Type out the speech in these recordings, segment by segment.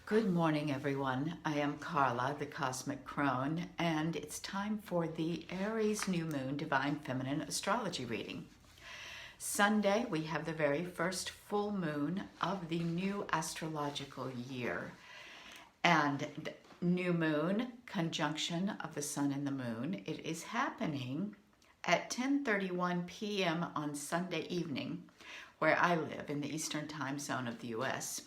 Good morning, everyone. I am Carla, the Cosmic Crone, and it's time for the Aries New Moon Divine Feminine Astrology reading. Sunday, we have the very first full moon of the new astrological year. And new moon, conjunction of the sun and the moon, it is happening at 10:31 p.m. on Sunday evening, where I live in the Eastern Time Zone of the U.S.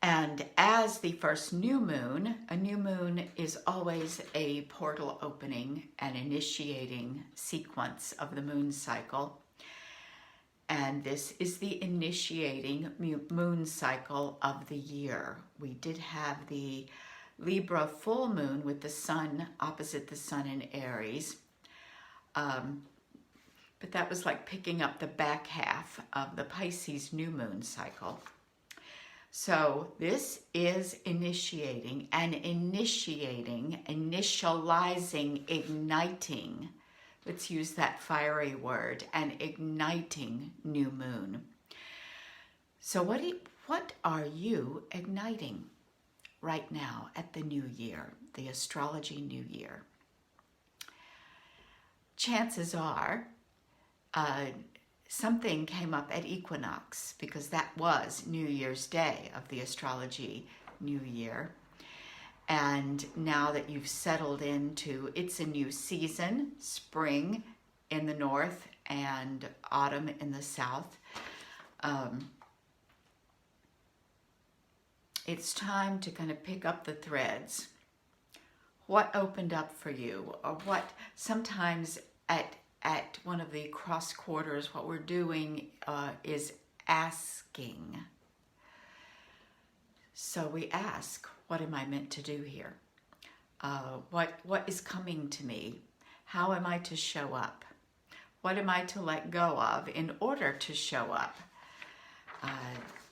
And as the first new moon, a new moon is always a portal opening and initiating sequence of the moon cycle. And this is the initiating moon cycle of the year. We did have the Libra full moon with the sun opposite the sun in Aries. But that was like picking up the back half of the Pisces new moon cycle. So this is initializing, igniting. Let's use that fiery word, an igniting new moon. So what are you igniting right now at the new year, the astrology new year? Chances are, something came up at equinox, because that was New Year's Day of the astrology new year. And now that you've settled into, it's a new season, spring in the north and autumn in the south. It's time to kind of pick up the threads. What opened up for you, or what sometimes at one of the cross quarters, what we're doing is asking. So we ask, what am I meant to do here? What is coming to me? How am I to show up? What am I to let go of in order to show up?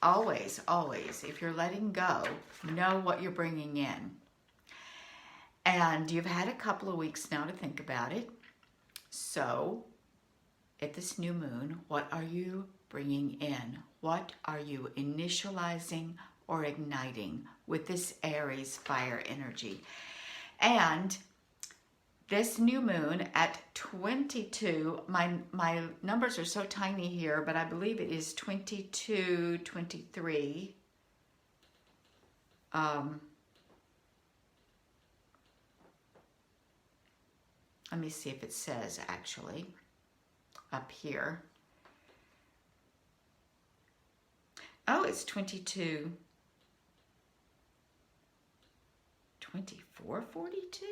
Always, if you're letting go, know what you're bringing in. And you've had a couple of weeks now to think about it. So, at this new moon, what are you bringing in? What are you initializing or igniting with this Aries fire energy? And this new moon at 22, my numbers are so tiny here, but I believe it is 22, 23. Let me see if it says actually up here. Oh, it's 22, 24, 42?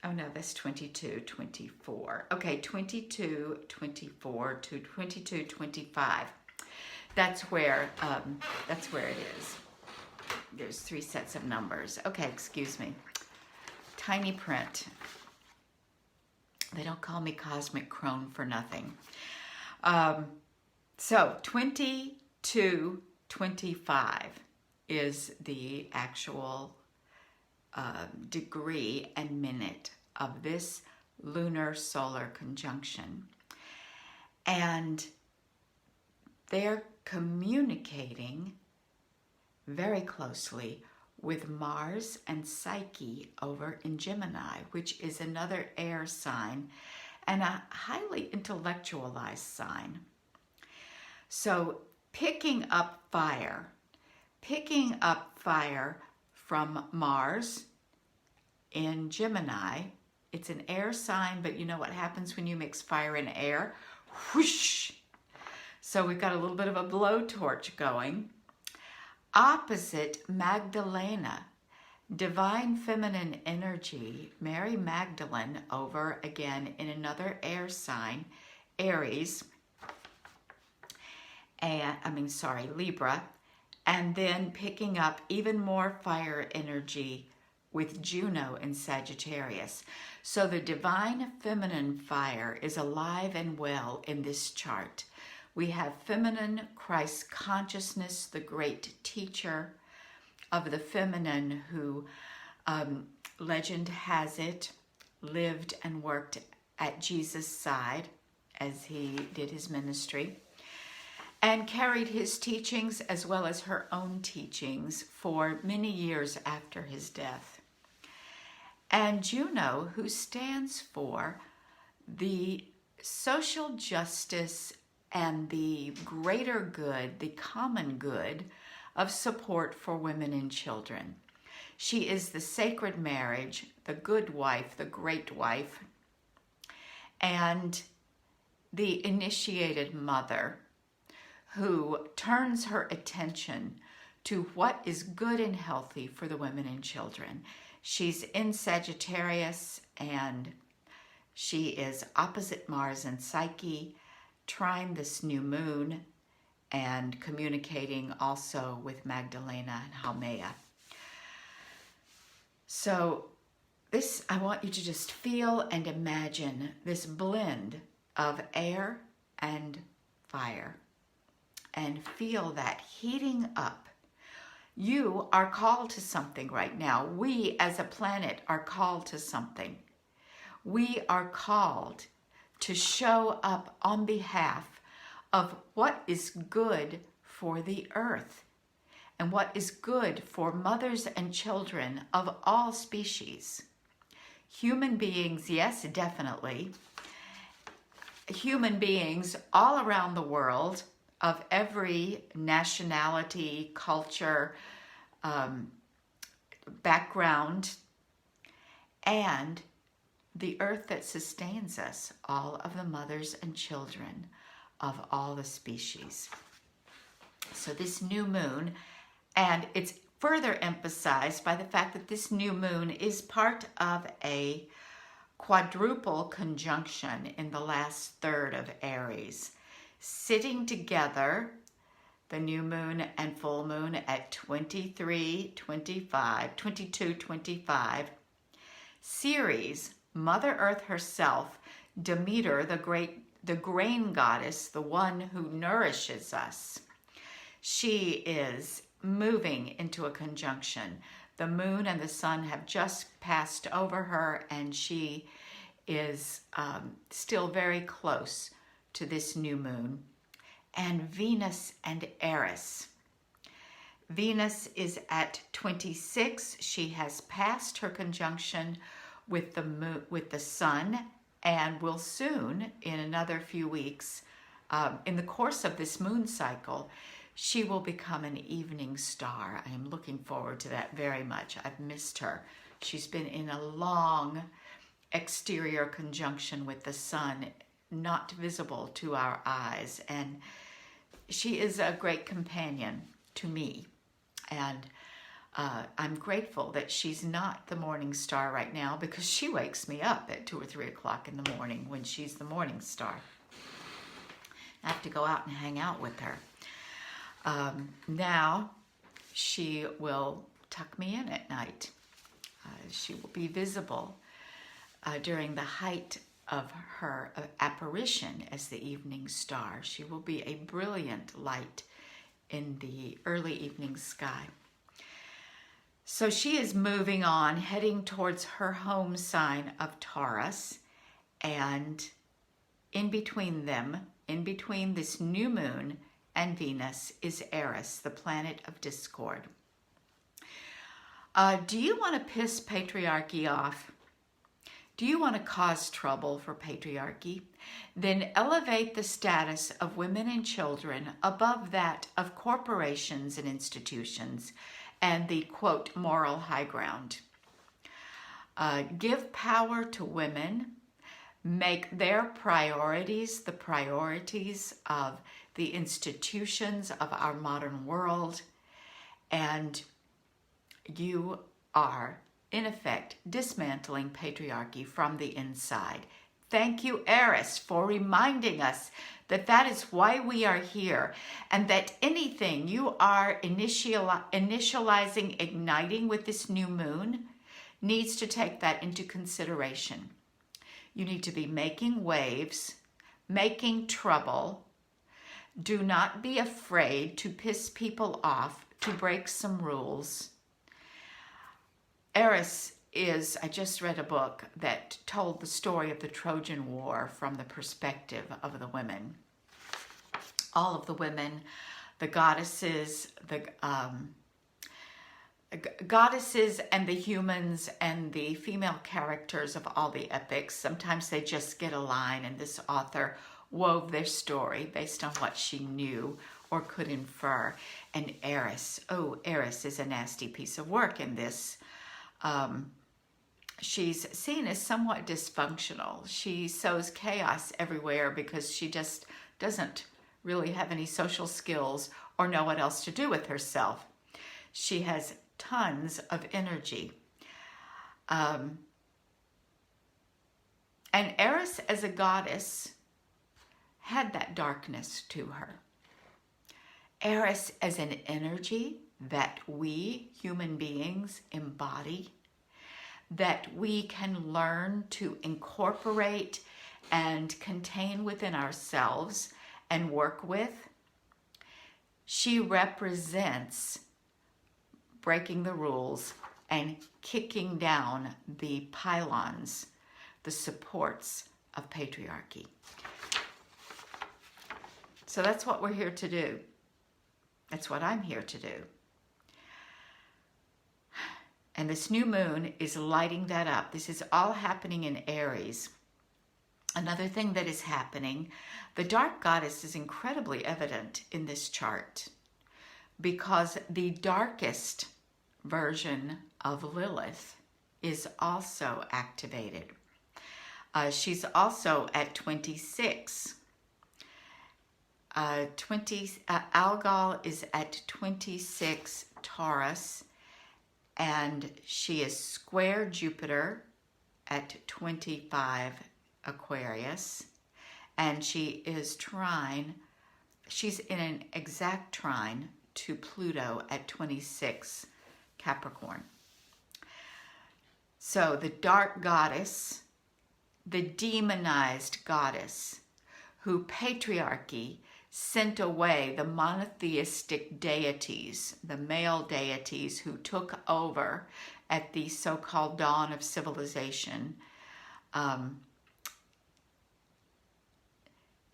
Oh no, that's 22, 24. Okay, 22, 24 to 22, 25. That's where it is. There's 3 sets of numbers. Okay, excuse me. Tiny print. They don't call me Cosmic Crone for nothing. So 22, 25 is the actual degree and minute of this lunar solar conjunction. And they're communicating very closely with Mars and Psyche over in Gemini, which is another air sign and a highly intellectualized sign. So picking up fire from Mars in Gemini. It's an air sign, but you know what happens when you mix fire and air? Whoosh! So we've got a little bit of a blowtorch going. Opposite Magdalena, divine feminine energy, Mary Magdalene over again in another air sign, Aries, Libra, and then picking up even more fire energy with Juno in Sagittarius. So the divine feminine fire is alive and well in this chart. We have feminine Christ consciousness, the great teacher of the feminine who, legend has it, lived and worked at Jesus' side as he did his ministry. and carried his teachings as well as her own teachings for many years after his death. And Juno, who stands for the social justice and the greater good, the common good of support for women and children. She is the sacred marriage, the good wife, the great wife, and the initiated mother who turns her attention to what is good and healthy for the women and children. She's in Sagittarius, and she is opposite Mars and Psyche, trine this new moon, and communicating also with Magdalena and Haumea. So this, I want you to just feel and imagine this blend of air and fire, and feel that heating up. You are called to something right now. We as a planet are called to something. We are called to show up on behalf of what is good for the earth and what is good for mothers and children of all species. Human beings, yes, definitely. Human beings all around the world, of every nationality, culture, background, and the earth that sustains us, all of the mothers and children of all the species. So this new moon, and it's further emphasized by the fact that this new moon is part of a quadruple conjunction in the last third of Aries, sitting together, the new moon and full moon at 22-25, Ceres, Mother Earth herself, Demeter, the grain goddess, the one who nourishes us. She is moving into a conjunction. The moon and the sun have just passed over her, and she is still very close to this new moon. And Venus and Aries. Venus is at 26. She has passed her conjunction with the sun, and will soon, in another few weeks, in the course of this moon cycle, she will become an evening star. I am looking forward to that very much. I've missed her. She's been in a long exterior conjunction with the sun, not visible to our eyes, and she is a great companion to me, and I'm grateful that she's not the morning star right now, because she wakes me up at 2 or 3 o'clock in the morning when she's the morning star. I have to go out and hang out with her. Now she will tuck me in at night. She will be visible during the height of her apparition as the evening star. She will be a brilliant light in the early evening sky. So she is moving on, heading towards her home sign of Taurus, and in between them, in between this new moon and Venus, is Aries, the planet of discord. Do you want to piss patriarchy off? Do you want to cause trouble for patriarchy? Then elevate the status of women and children above that of corporations and institutions and the, quote, moral high ground. Give power to women. Make their priorities the priorities of the institutions of our modern world. And you are, in effect, dismantling patriarchy from the inside. Thank you, Aries, for reminding us that that is why we are here, and that anything you are initializing, igniting with this new moon needs to take that into consideration. You need to be making waves, making trouble. Do not be afraid to piss people off, to break some rules. Aries is, I just read a book that told the story of the Trojan War from the perspective of the women. all of the women, the goddesses, the goddesses and the humans and the female characters of all the epics. Sometimes they just get a line, and this author wove their story based on what she knew or could infer. And Aries, Aries is a nasty piece of work in this. She's seen as somewhat dysfunctional. She sows chaos everywhere because she just doesn't really have any social skills or know what else to do with herself. She has tons of energy. And Aries as a goddess had that darkness to her. Aries as an energy that we human beings embody, that we can learn to incorporate and contain within ourselves and work with. She represents breaking the rules and kicking down the pylons, the supports of patriarchy. So that's what we're here to do. That's what I'm here to do. And this new moon is lighting that up. This is all happening in Aries. Another thing that is happening, the dark goddess is incredibly evident in this chart because the darkest version of Lilith is also activated. She's also at 26. Algol is at 26 Taurus, and she is square Jupiter at 25 Aquarius, and she is she's in an exact trine to Pluto at 26 Capricorn. So the dark goddess, the demonized goddess, who patriarchy sent away the monotheistic deities, the male deities who took over at the so-called dawn of civilization.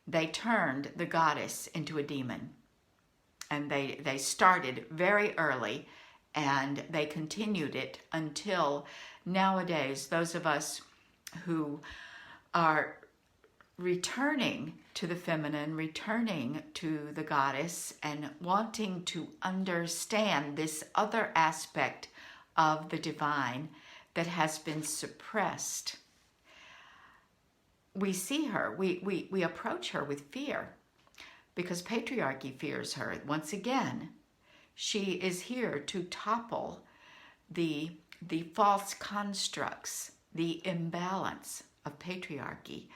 They turned the goddess into a demon. And they started very early, and they continued it until nowadays those of us who are returning to the feminine, returning to the goddess, and wanting to understand this other aspect of the divine that has been suppressed. We see her, we approach her with fear because patriarchy fears her. Once again, she is here to topple the false constructs, the imbalance of patriarchy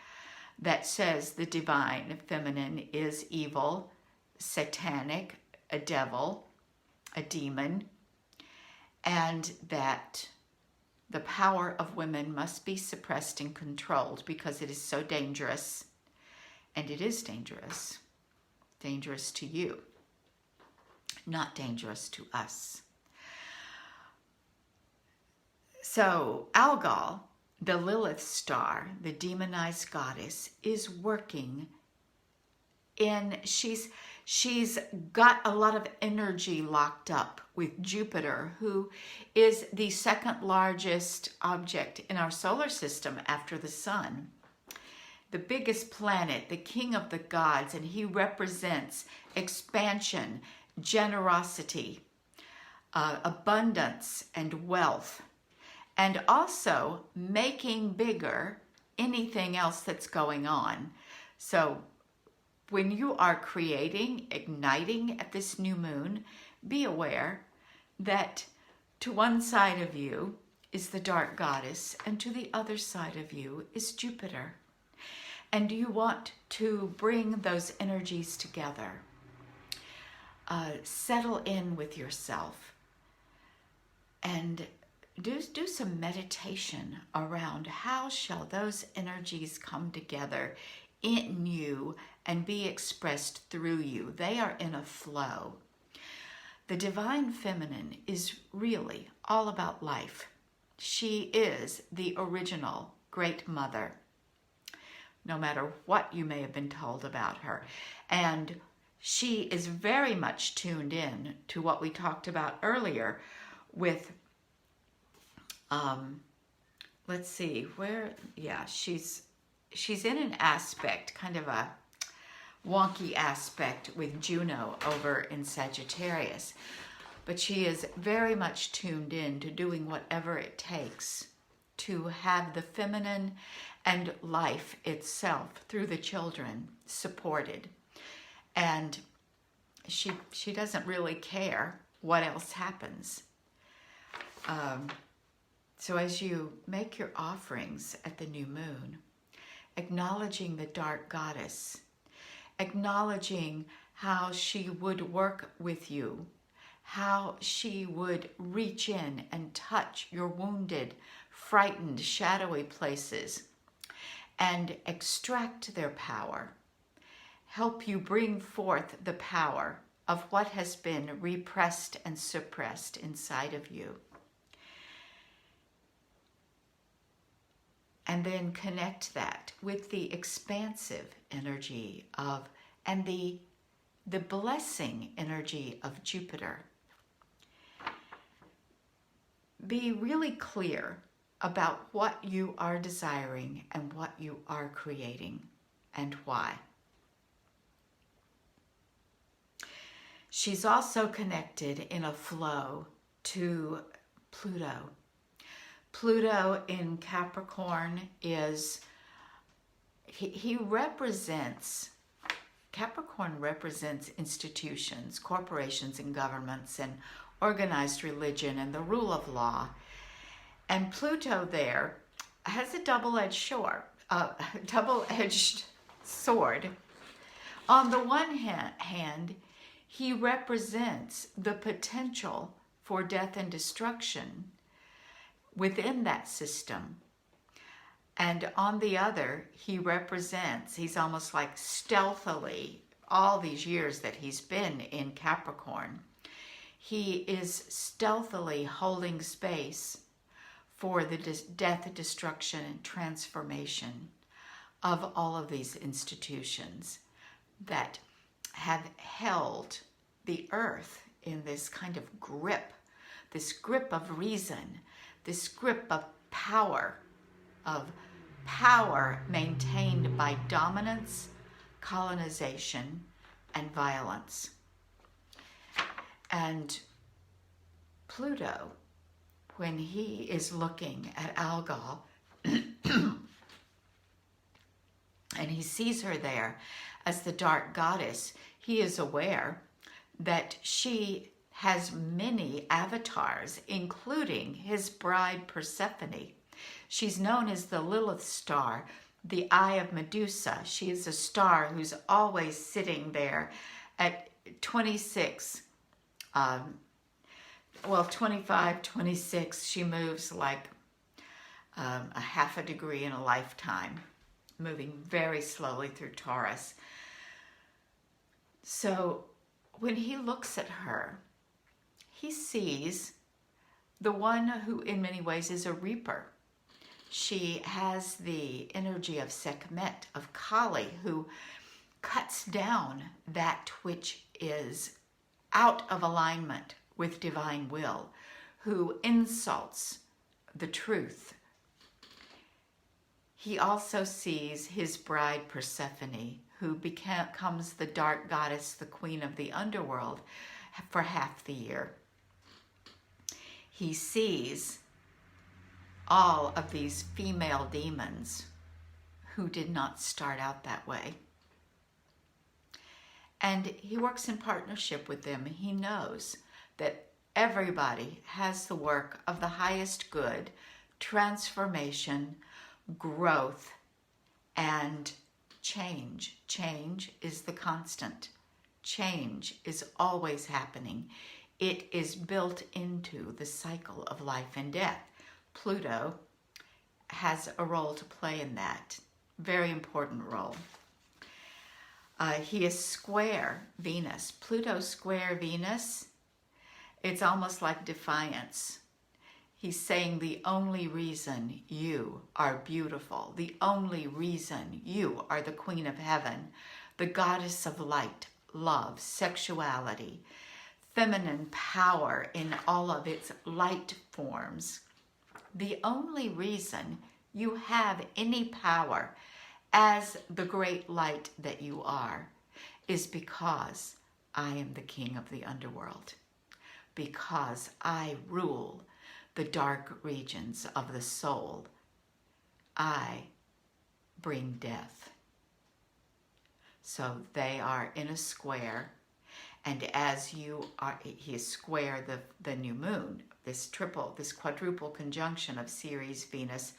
that says the divine feminine is evil, satanic, a devil, a demon, and that the power of women must be suppressed and controlled because it is so dangerous. And it is dangerous. Dangerous to you, not dangerous to us. So Algol, the Lilith star, the demonized goddess, is working in, she's got a lot of energy locked up with Jupiter, who is the second largest object in our solar system after the sun. The biggest planet, the king of the gods, and he represents expansion, generosity, abundance, and wealth. And also making bigger anything else that's going on. So when you are creating, igniting at this new moon, be aware that to one side of you is the dark goddess and to the other side of you is Jupiter. And you want to bring those energies together. Settle in with yourself and do some meditation around how shall those energies come together in you and be expressed through you. They are in a flow. The divine feminine is really all about life. She is the original great mother, no matter what you may have been told about her. And she is very much tuned in to what we talked about earlier with, let's see, she's in an aspect, kind of a wonky aspect with Juno over in Sagittarius. But she is very much tuned in to doing whatever it takes to have the feminine and life itself through the children supported. And she doesn't really care what else happens. So as you make your offerings at the new moon, acknowledging the dark goddess, acknowledging how she would work with you, how she would reach in and touch your wounded, frightened, shadowy places and extract their power, help you bring forth the power of what has been repressed and suppressed inside of you. And then connect that with the expansive energy of, and the blessing energy of Jupiter. Be really clear about what you are desiring and what you are creating and why. She's also connected in a flow to Pluto. Pluto in Capricorn is, he represents, Capricorn represents institutions, corporations and governments and organized religion and the rule of law. And Pluto there has a double-edged sword. On the one hand, he represents the potential for death and destruction within that system. And on the other, he's almost like stealthily, all these years that he's been in Capricorn, he is stealthily holding space for the death, destruction, and transformation of all of these institutions that have held the earth in this kind of grip, this grip of reason, this grip of power maintained by dominance, colonization, and violence. And Pluto, when he is looking at Algol, and he sees her there as the dark goddess, he is aware that she has many avatars, including his bride Persephone. She's known as the Lilith star, the Eye of Medusa. She is a star who's always sitting there at 26, 25, 26. She moves like a half a degree in a lifetime, moving very slowly through Taurus. So when he looks at her, he sees the one who in many ways is a reaper. She has the energy of Sekhmet, of Kali, who cuts down that which is out of alignment with divine will, who insults the truth. He also sees his bride Persephone, who becomes the dark goddess, the queen of the underworld, for half the year. He sees all of these female demons who did not start out that way. And he works in partnership with them. He knows that everybody has the work of the highest good, transformation, growth, and change. Change is the constant. Change is always happening. It is built into the cycle of life and death. Pluto has a role to play in that. Very important role. He is square Venus. Pluto square Venus, it's almost like defiance. He's saying the only reason you are beautiful, the only reason you are the queen of heaven, the goddess of light, love, sexuality, feminine power in all of its light forms. The only reason you have any power as the great light that you are is because I am the king of the underworld, because I rule the dark regions of the soul. I bring death. So they are in a square, and as you are, he is square the new moon, this quadruple conjunction of Ceres, Venus,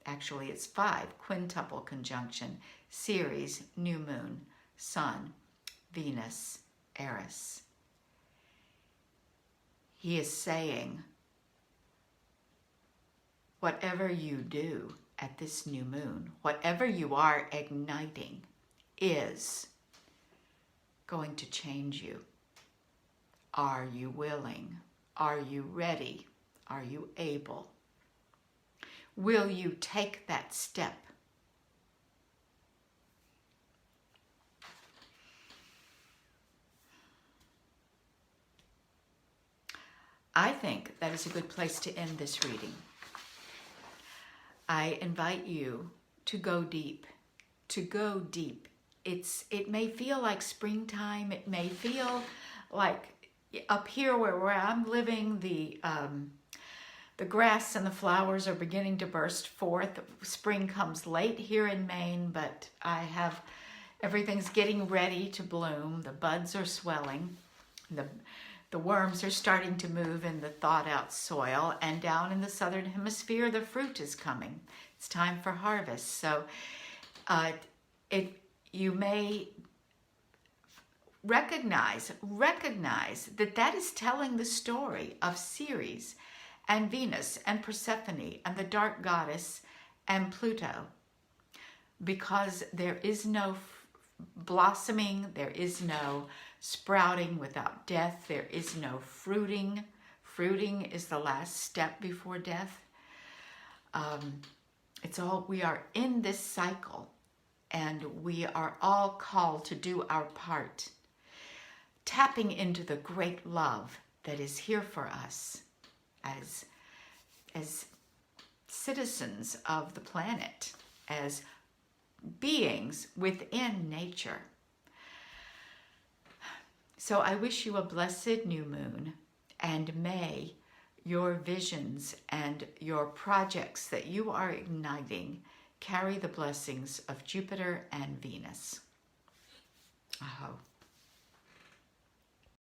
actually it's 5, quintuple conjunction, Ceres, new moon, sun, Venus, Aries. He is saying, whatever you do at this new moon, whatever you are igniting is going to change you. Are you willing? Are you ready? Are you able? Will you take that step? I think that is a good place to end this reading. I invite you to go deep, to go deep. It may feel like springtime. It may feel like up here where I'm living, the grass and the flowers are beginning to burst forth. Spring comes late here in Maine, but everything's getting ready to bloom. The buds are swelling. The worms are starting to move in the thawed out soil, and down in the southern hemisphere, the fruit is coming. It's time for harvest. So you may recognize that is telling the story of Ceres and Venus and Persephone and the dark goddess and Pluto, because there is no blossoming, there is no sprouting without death, there is no fruiting. Fruiting is the last step before death. We are in this cycle, and we are all called to do our part, tapping into the great love that is here for us as citizens of the planet, as beings within nature. So I wish you a blessed new moon, and may your visions and your projects that you are igniting carry the blessings of Jupiter and Venus. Aho.